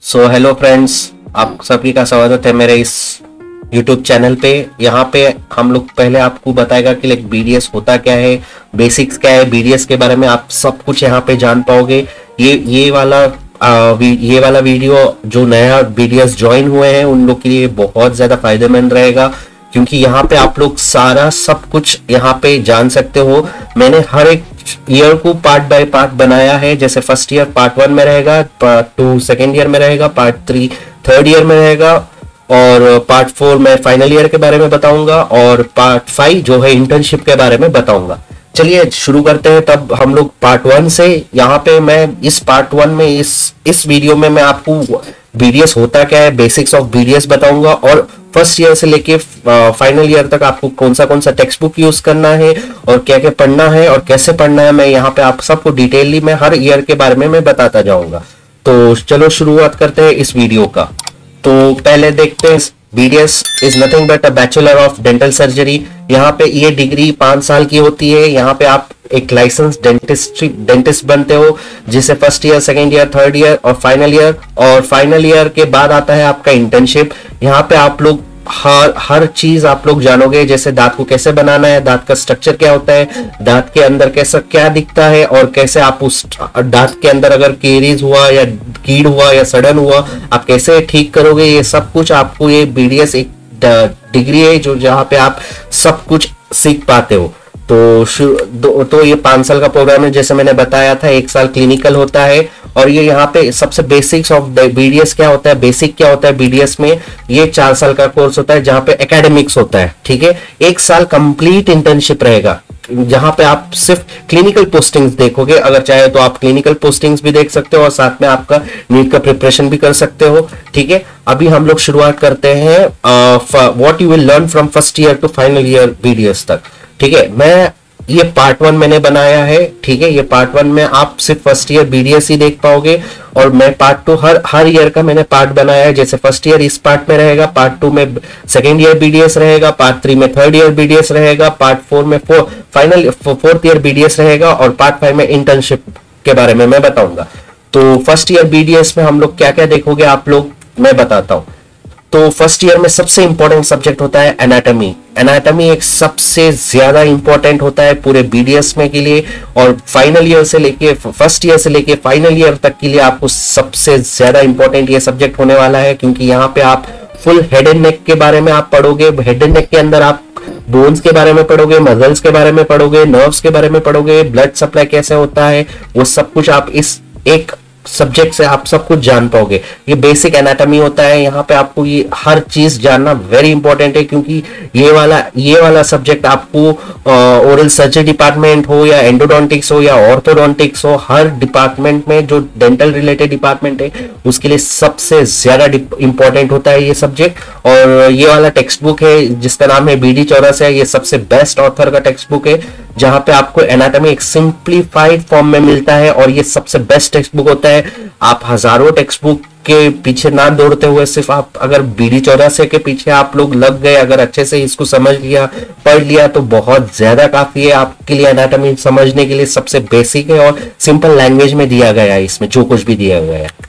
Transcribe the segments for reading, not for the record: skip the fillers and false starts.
Hello friends, आप सभी का स्वागत है मेरे इस YouTube चैनल पे। यहाँ पे हम लोग पहले आपको बताएगा कि लाइक BDS होता क्या है, बेसिक्स क्या है, BDS के बारे में आप सब कुछ यहाँ पे जान पाओगे। ये वाला वीडियो जो नया BDS ज्वाइन हुए हैं उन लोग के लिए बहुत ज्यादा फायदेमंद रहेगा, क्योंकि यहाँ पे आप लोग सारा सब कुछ यहाँ पे जान सकते हो। मैंने हर एक ईयर को पार्ट बाय पार्ट बनाया है। जैसे फर्स्ट ईयर पार्ट 1 में रहेगा, पार्ट 2 सेकेंड ईयर में रहेगा, पार्ट 3 थर्ड ईयर में रहेगा, और पार्ट 4 में फाइनल ईयर के बारे में बताऊंगा, और पार्ट 5 जो है इंटर्नशिप के बारे में बताऊंगा। चलिए शुरू करते हैं। तब हम लोग पार्ट 1 से, यहाँ पे मैं इस पार्ट 1 में इस वीडियो में मैं आपको BDS होता क्या है, बेसिक्स ऑफ BDS बताऊंगा, और फर्स्ट ईयर से लेके फाइनल ईयर तक आपको कौन सा टेक्स्ट बुक यूज करना है और क्या क्या पढ़ना है और कैसे पढ़ना है, मैं यहाँ पे आप सबको डिटेलली मैं हर ईयर के बारे में मैं बताता जाऊंगा। तो चलो शुरुआत करते हैं इस वीडियो का। तो पहले देखते हैं, BDS is nothing but a bachelor of dental surgery. यहाँ पे ये डिग्री 5 साल की होती है। यहाँ पे आप एक लाइसेंस डेंटिस्ट बनते हो, जिसे first year, second year, third year और फाइनल ईयर के बाद आता है आपका इंटर्नशिप। यहाँ पे आप लोग हर चीज आप लोग जानोगे, जैसे दांत को कैसे बनाना है, दांत का स्ट्रक्चर क्या होता है, दांत के अंदर कैसा क्या दिखता है, और कैसे आप उस दांत के अंदर अगर केरीज हुआ या कीड़ हुआ या सड़न हुआ आप कैसे ठीक करोगे। ये सब कुछ आपको ये BDS एक डिग्री है जो जहाँ पे आप सब कुछ सीख पाते हो। तो ये 5 साल का प्रोग्राम है, जैसे मैंने बताया था। 1 साल क्लिनिकल होता है, और ये यहाँ पे सबसे बेसिक्स ऑफ BDS क्या होता है, बेसिक क्या होता है BDS में, ये 4 साल का कोर्स होता है जहाँ पे एकेडमिक्स होता है, ठीक है। 1 साल कंप्लीट इंटर्नशिप रहेगा, जहाँ पे आप सिर्फ क्लिनिकल पोस्टिंग्स देखोगे। अगर चाहे तो आप क्लिनिकल पोस्टिंग्स भी देख सकते हो, और साथ में आपका नीट का प्रिपरेशन भी कर सकते हो, ठीक है। अभी हम लोग शुरुआत करते हैं what you will learn from first year to final year BDS तक, ठीक है। मैं ये पार्ट 1 मैंने बनाया है, ठीक है। ये पार्ट 1 में आप सिर्फ फर्स्ट ईयर BDS ही देख पाओगे, और मैं पार्ट 2 हर ईयर का मैंने पार्ट बनाया है। जैसे फर्स्ट ईयर इस पार्ट में रहेगा, पार्ट 2 में सेकेंड ईयर BDS रहेगा, पार्ट 3 में थर्ड ईयर BDS रहेगा, पार्ट 4 में फोर्थ ईयर BDS रहेगा, और पार्ट 5 में इंटर्नशिप के बारे में मैं बताऊंगा। तो फर्स्ट ईयर BDS में हम लोग क्या क्या देखोगे आप लोग, मैं बताता हूं। तो फर्स्ट ईयर में सबसे इंपॉर्टेंट सब्जेक्ट होता है एनाटॉमी। एनाटॉमी एक सबसे ज्यादा इंपॉर्टेंट होता है पूरे BDS में के लिए, और फाइनल ईयर से लेके फर्स्ट ईयर से लेके फाइनल ईयर तक के लिए आपको सबसे ज्यादा इंपॉर्टेंट ये सब्जेक्ट होने वाला है, क्योंकि यहाँ पे आप फुल हेड एंड नेक के बारे में आप पढ़ोगे। हेड एंड नेक के अंदर आप बोन्स के बारे में पढ़ोगे, मसल्स के बारे में पढ़ोगे, नर्व्स के बारे में पढ़ोगे, ब्लड सप्लाई कैसे होता है, वो सब कुछ आप इस एक सब्जेक्ट से आप सब कुछ जान पाओगे। ये बेसिक एनाटॉमी होता है। यहाँ पे आपको ये हर चीज जानना वेरी इंपॉर्टेंट है, क्योंकि ये वाला सब्जेक्ट आपको ओरल सर्जरी डिपार्टमेंट हो या एंडोडोंटिक्स हो या ऑर्थोडोंटिक्स हो, हर डिपार्टमेंट में जो डेंटल रिलेटेड डिपार्टमेंट है उसके लिए सबसे ज्यादा इंपॉर्टेंट होता है ये सब्जेक्ट। और ये वाला टेक्स्ट बुक है जिसका नाम है BD चौरसिया, ये सबसे बेस्ट ऑथर का टेक्स्ट बुक है, जहां पे आपको एनाटॉमी एक सिंप्लीफाइड फॉर्म में मिलता है, और ये सबसे बेस्ट टेक्स्ट बुक होता है। आप हजारों टेक्स्ट बुक के पीछे ना दौड़ते हुए सिर्फ आप अगर BD चौरसिया के पीछे आप लोग लग गए, अगर अच्छे से इसको समझ लिया, पढ़ लिया, तो बहुत ज्यादा काफी है आपके लिए। एनाटॉमी समझने के लिए सबसे बेसिक है, और सिंपल लैंग्वेज में दिया गया है इसमें जो कुछ भी दिया गया है।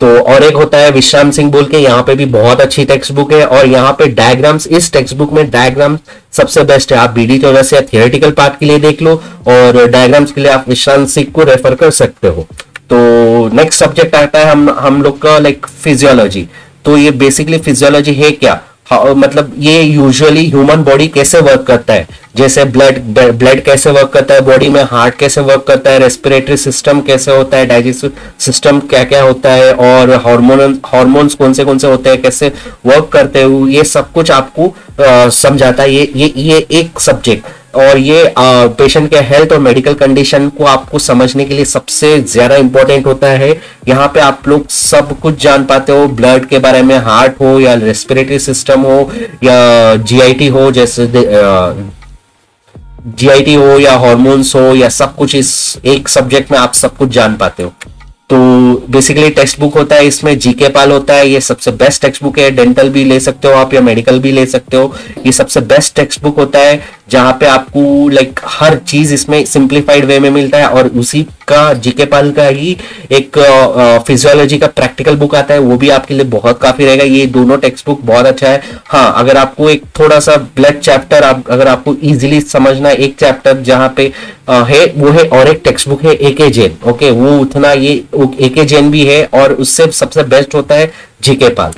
तो और एक होता है विश्राम सिंह बोल के, यहाँ पे भी बहुत अच्छी टेक्स्ट बुक है, और यहाँ पे डायग्राम्स, इस टेक्स्ट बुक में डायग्राम्स सबसे बेस्ट है। आप BD चौरसिया थियोरेटिकल पार्ट के लिए देख लो, और डायग्राम्स के लिए आप विश्राम सिंह को रेफर कर सकते हो। तो नेक्स्ट सब्जेक्ट आता है हम लोग का लाइक फिजियोलॉजी। तो ये बेसिकली फिजियोलॉजी है क्या, मतलब ये यूजुअली ह्यूमन बॉडी कैसे वर्क करता है, जैसे ब्लड कैसे वर्क करता है बॉडी में, हार्ट कैसे वर्क करता है, रेस्पिरेटरी सिस्टम कैसे होता है, डाइजेस्टिव सिस्टम क्या क्या होता है, और हार्मोन्स कौन से होते हैं, कैसे वर्क करते हैं, ये सब कुछ आपको समझाता है ये एक सब्जेक्ट। और ये पेशेंट के हेल्थ और मेडिकल कंडीशन को आपको समझने के लिए सबसे ज्यादा इंपॉर्टेंट होता है। यहाँ पे आप लोग सब कुछ जान पाते हो, ब्लड के बारे में, हार्ट हो या रेस्पिरेटरी सिस्टम हो या GIT हो, जैसे GIT हो या हार्मोन्स हो, या सब कुछ इस एक सब्जेक्ट में आप सब कुछ जान पाते हो। तो बेसिकली टेक्स्ट बुक होता है, इसमें GK पाल होता है, ये सबसे बेस्ट टेक्स्ट बुक है। डेंटल भी ले सकते हो आप या मेडिकल भी ले सकते हो, ये सबसे बेस्ट टेक्स्ट बुक होता है, जहां पे आपको लाइक हर चीज इसमें सिंप्लीफाइड वे में मिलता है, और उसी का जीके पाल का ही एक फिजियोलॉजी का प्रैक्टिकल बुक आता है, वो भी आपके लिए बहुत काफी रहेगा। ये दोनों टेक्स्ट बुक बहुत अच्छा है। हाँ, अगर आपको एक थोड़ा सा ब्लड चैप्टर अगर आपको इजीली समझना, एक चैप्टर जहां पे है वो है, और एक टेक्स्ट बुक है एके जैन। ओके, वो उतना ये एके जैन भी है और उससे सबसे बेस्ट होता है जीके पाल।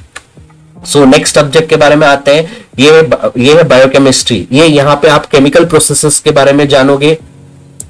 सो नेक्स्ट सब्जेक्ट के बारे में आते हैं। ये है बायोकेमिस्ट्री। ये यहाँ पे आप केमिकल प्रोसेसेस के बारे में जानोगे,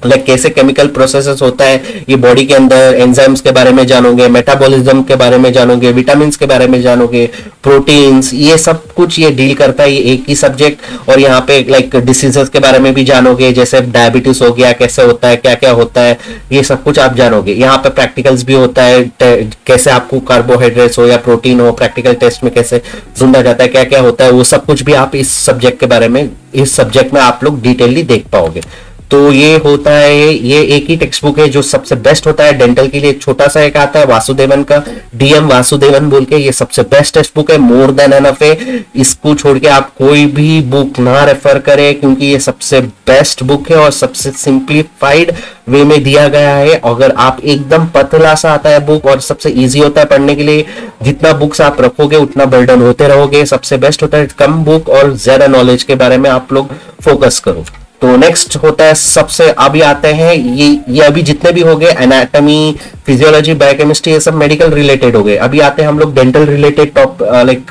लाइक कैसे केमिकल प्रोसेसेस होता है ये बॉडी के अंदर, एंजाइम्स के बारे में जानोगे, मेटाबॉलिज्म के बारे में जानोगे, विटामिन के बारे में जानोगे, प्रोटीन्स, ये सब कुछ ये डील करता है, ये एक ही सब्जेक्ट। और यहाँ पे लाइक डिसीजेस के बारे में भी जानोगे, जैसे डायबिटीज हो गया, कैसे होता है, क्या क्या होता है, ये सब कुछ आप जानोगे। यहाँ पे प्रैक्टिकल्स भी होता है, कैसे आपको कार्बोहाइड्रेट्स हो या प्रोटीन हो, प्रैक्टिकल टेस्ट में कैसे ढूंढा जाता है, क्या क्या होता है, वो सब कुछ भी आप इस सब्जेक्ट के बारे में, इस सब्जेक्ट में आप लोग डिटेलली देख पाओगे। तो ये होता है, ये एक ही टेक्स्ट बुक है जो सबसे बेस्ट होता है डेंटल के लिए। छोटा सा एक आता है वासुदेवन का, डीएम वासुदेवन बोल के, ये सबसे बेस्ट टेक्स्ट बुक है, मोर देन एनफ है। इसको छोड़ के आप कोई भी बुक ना रेफर करें, क्योंकि ये सबसे बेस्ट बुक है और सबसे सिंप्लीफाइड वे में दिया गया है। अगर आप एकदम पतला सा आता है बुक और सबसे इजी होता है पढ़ने के लिए, जितना बुक्स आप रखोगे उतना बर्डन होते रहोगे। सबसे बेस्ट होता है कम बुक और ज्यादा नॉलेज के बारे में आप लोग फोकस करो। तो नेक्स्ट होता है सबसे, अभी आते हैं ये अभी जितने भी हो गए एनाटॉमी, फिजियोलॉजी, बायोकेमिस्ट्री, ये सब मेडिकल रिलेटेड हो गए। अभी आते हैं हम लोग dental related top like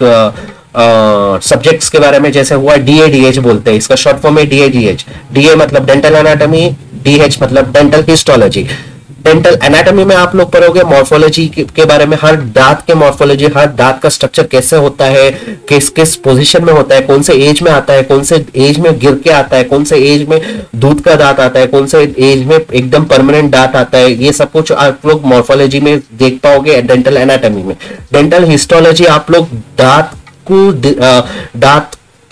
subjects के बारे में। जैसे हुआ डीएडीएच बोलते हैं, इसका शॉर्ट फॉर्म है डीएडीएच। डीए मतलब डेंटल एनाटॉमी, डीएच मतलब डेंटल हिस्टोलॉजी। डेंटल एनाटॉमी में आप लोग पढ़ोगे मॉर्फोलॉजी के बारे में, हर दांत के मॉर्फोलॉजी, हर दांत का स्ट्रक्चर कैसे होता है, किस किस पोजीशन में होता है, कौन से एज में आता है, कौन से एज में गिर के आता है, कौन से एज में दूध का दांत आता है, कौन से एज में एकदम परमानेंट दांत आता है, ये सब कुछ आप लोग मॉर्फोलॉजी में देख पाओगे डेंटल एनाटॉमी में। डेंटल हिस्टोलॉजी आप लोग दांत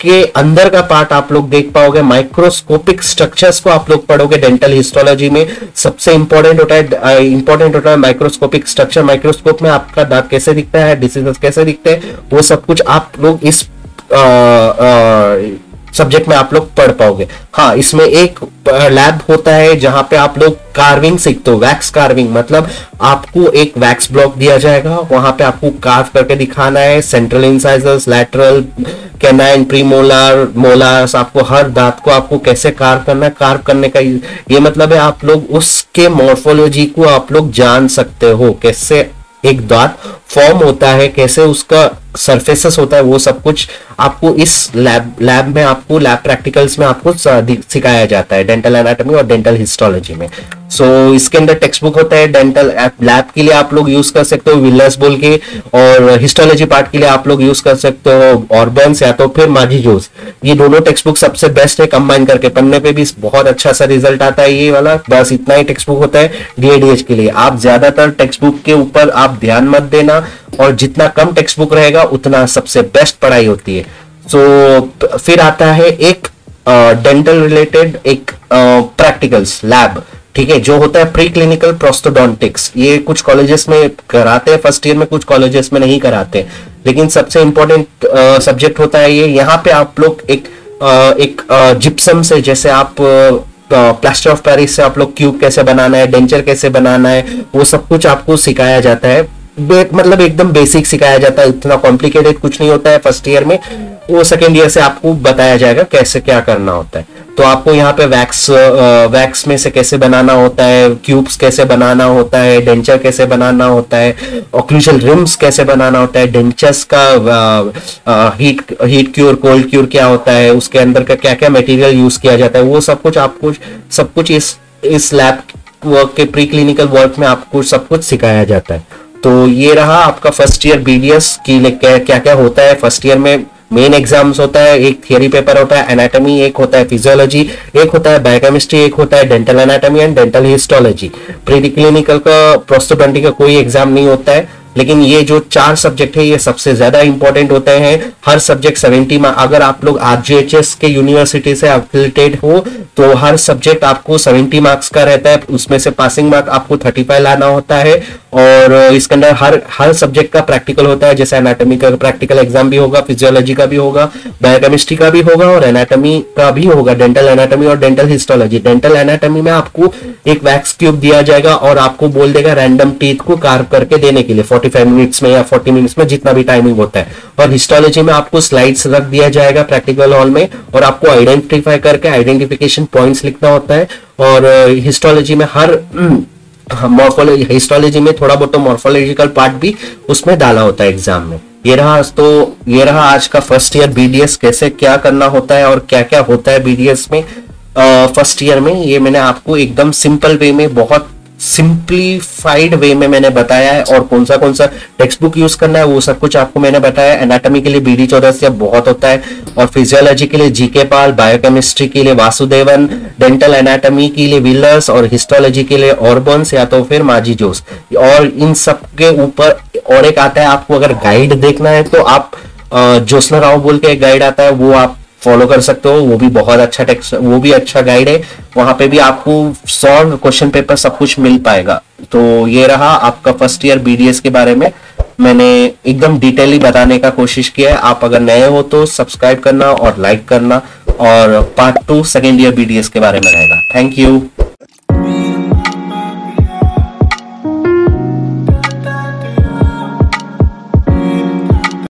के अंदर का पार्ट आप लोग देख पाओगे, माइक्रोस्कोपिक स्ट्रक्चर्स को आप लोग पढ़ोगे डेंटल हिस्टोलॉजी में। सबसे इंपॉर्टेंट होता है माइक्रोस्कोपिक स्ट्रक्चर। माइक्रोस्कोप में आपका दांत कैसे दिखता है, डिसीजेस कैसे दिखते हैं, वो सब कुछ आप लोग इस सब्जेक्ट में आप लोग पढ़ पाओगे। हाँ, इसमें एक लैब होता है जहां पे आप लोग कार्विंग सीखते हो, वैक्स कार्विंग। मतलब आपको एक वैक्स ब्लॉक दिया जाएगा, वहां पे आपको कार्व करके दिखाना है, central incisors, lateral, canine, premolar, molars, आपको हर दांत को आपको कैसे कार्व करना है। कार्व करने का ये मतलब है आप लोग उसके मॉर्फोलॉजी को आप लोग जान सकते हो, कैसे एक दांत फॉर्म होता है, कैसे उसका सरफेसेस होता है, वो सब कुछ आपको इस लैब में, आपको लैब प्रैक्टिकल्स में आपको सिखाया जाता है डेंटल एनाटॉमी और डेंटल हिस्टोलॉजी में। सो इसके अंदर टेक्स्ट बुक होता है। डेंटल लैब के लिए आप लोग यूज कर सकते हो विलर्स बोल के, और हिस्टोलॉजी पार्ट के लिए आप लोग यूज कर सकते हो ऑर्बन्स या तो फिर माजीजोस। ये दोनों टेक्स्ट बुक सबसे बेस्ट है, कंबाइन करके पढ़ने पे भी बहुत अच्छा सा रिजल्ट आता है ये वाला। बस इतना ही टेक्स्ट बुक होता है डीएडीएच के लिए। आप ज्यादातर टेक्स्ट बुक के ऊपर आप ध्यान मत देना, और जितना कम टेक्स्ट बुक रहेगा उतना सबसे बेस्ट पढ़ाई होती है। सो फिर आता है एक डेंटल रिलेटेड एक प्रैक्टिकल्स लैब, ठीक है, जो होता है प्री क्लिनिकल प्रोस्टोडोंटिक्स। ये कुछ कॉलेजेस में कराते हैं फर्स्ट ईयर में, कुछ कॉलेजेस में नहीं कराते, लेकिन सबसे इंपॉर्टेंट सब्जेक्ट होता है ये। यहाँ पे आप लोग एक जिप्सम से, जैसे आप प्लास्टर ऑफ पेरिस से आप लोग क्यूब कैसे बनाना है, डेंचर कैसे बनाना है, वो सब कुछ आपको सिखाया जाता है। मतलब एकदम बेसिक सिखाया जाता है, इतना कॉम्प्लिकेटेड कुछ नहीं होता है फर्स्ट ईयर में, वो सेकेंड ईयर से आपको बताया जाएगा कैसे क्या करना होता है। तो आपको यहाँ पे वैक्स में से कैसे बनाना होता है, क्यूब्स कैसे बनाना होता है, डेंचर कैसे बनाना होता है, ऑक्लूजल रिम्स कैसे बनाना होता है, डेंचर्स का हीट क्यूर, कोल्ड क्यूर क्या होता है, उसके अंदर का क्या क्या मटेरियल यूज किया जाता है, वो सब कुछ आपको सब कुछ इस लैब वर्क के प्री क्लिनिकल वर्क में आपको सब कुछ सिखाया जाता है। तो ये रहा आपका फर्स्ट ईयर बीडीएस की क्या क्या होता है। फर्स्ट ईयर में मेन एग्जाम्स होता है, एक थियरी पेपर होता है एनाटॉमी, एक होता है फिजियोलॉजी, एक होता है बायोकेमिस्ट्री, एक होता है dental anatomy and dental histology. Pre clinical का प्रोस्टोडोंटिक का कोई एग्जाम नहीं होता है। लेकिन ये जो 4 सब्जेक्ट है ये सबसे ज्यादा इंपॉर्टेंट होते हैं। हर सब्जेक्ट 70 में, अगर आप लोग आरजीएचएस के यूनिवर्सिटी से एफिलिएटेड हो तो हर सब्जेक्ट आपको 70 मार्क्स का रहता है, उसमें से पासिंग मार्क आपको 35 लाना होता है। और इसके अंदर हर सब्जेक्ट का प्रैक्टिकल होता है, जैसे एनाटॉमी का प्रैक्टिकल एग्जाम भी होगा, फिजियोलॉजी का भी होगा, बायोकेमिस्ट्री का भी होगा और एनाटॉमी का भी होगा, डेंटल एनाटॉमी और डेंटल हिस्टोलॉजी। डेंटल एनाटॉमी में आपको एक वैक्स ट्यूब दिया जाएगा और आपको बोल देगा रैंडम टीथ को कार्व करके देने के लिए 45 मिनट्स में या 40 मिनट्स में, जितना भी टाइमिंग होता है। और हिस्टोलॉजी में आपको स्लाइड्स रख दिया जाएगा प्रैक्टिकल हॉल में और आपको आइडेंटिफाई करके आइडेंटिफिकेशन पॉइंट्स लिखना होता है। और हिस्टोलॉजी में मॉर्फोलॉजी, हिस्टोलॉजी में थोड़ा बहुत तो मॉर्फोलॉजिकल पार्ट भी उसमें डाला होता है एग्जाम में। ये रहा आज का फर्स्ट ईयर बीडीएस, कैसे क्या करना होता है और क्या क्या होता है बीडीएस में फर्स्ट ईयर में। ये मैंने आपको एकदम सिंपल वे में, बहुत सिंप्लीफाइड वे में मैंने बताया है। और कौन सा टेक्स्ट बुक यूज करना है वो सब कुछ आपको मैंने बताया। एनाटॉमी के लिए बीडी चौरसिया बहुत होता है, और फिजियोलॉजी के लिए जीके पाल, बायोकेमिस्ट्री के लिए वासुदेवन, डेंटल एनाटॉमी के लिए विलर्स और हिस्टोलॉजी के लिए ऑर्बन्स या तो फिर माजी जोस। और इन सब के ऊपर और एक आता है, आपको अगर गाइड देखना है तो आप जोसना राव बोल के एक गाइड आता है, वो आप फॉलो कर सकते हो। वो भी बहुत अच्छा टेक्स्ट, वो भी अच्छा गाइड है। वहां पे भी आपको सॉल्व क्वेश्चन पेपर सब कुछ मिल पाएगा। तो ये रहा आपका फर्स्ट ईयर बीडीएस के बारे में, मैंने एकदम डिटेली बताने का कोशिश किया है। आप अगर नए हो तो सब्सक्राइब करना और लाइक करना। और पार्ट 2 सेकेंड ईयर बीडीएस के बारे में रहेगा। Thank you.